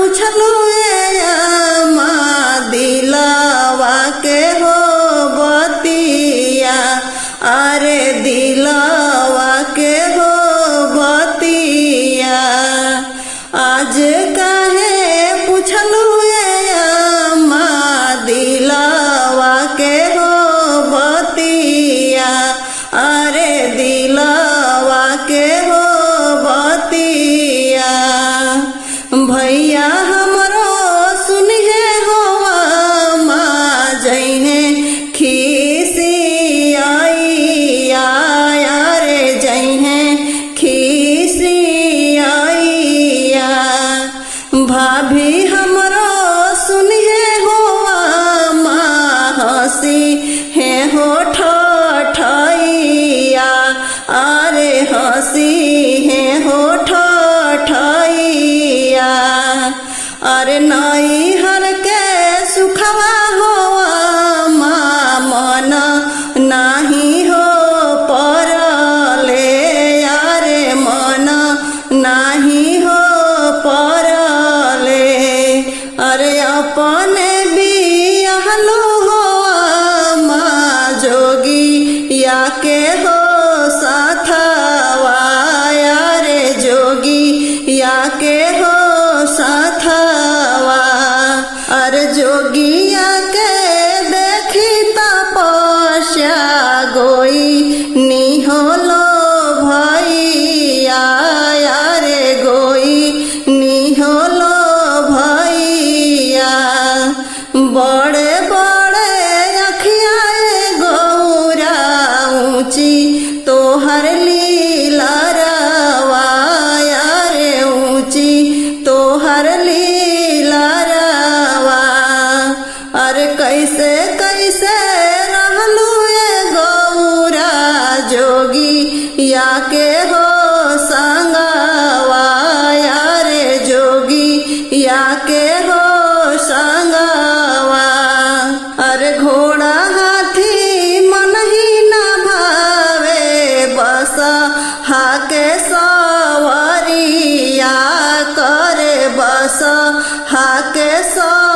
पूछलू दिलवा के हो बतिया, अरे दिलवा के हो बतिया। आज काहे पूछलू दिलवा के हो बतिया, अरे दिलवा के हो बतिया। भैया हमरो सुनिहे हो जइहे खीसी आइया, रे जइहे खीसी आइया। भाभी हमरो सुनिहे हो हंसी है हो ठठैया, अरे हंसी है हो ठठैया। अरे नैहर के सुखवा हो मन नाही हो परले, अरे मन नाही हो परले। अरे अपने बियाहलू हो जोगी या के हो साथवा, अरे जोगी या के हो साथवा। अरे जोगिया के देखी तपस्या गोई निहोलो भैया, अरे गोई निहोलो भैया। बड़े बड़े अखिया गौरा ऊंची तोहर लीलारवा, अरे ऊंची तोहर लीलारवा। अरे कैसे कैसे रहलू गौरा जोगी या के हो संगवा, अरे जोगी या के हो संगवा। अरे घोड़ा हाथी मन ही न भावे, बस हाके सवरिया करे, बस हाके सवरिया।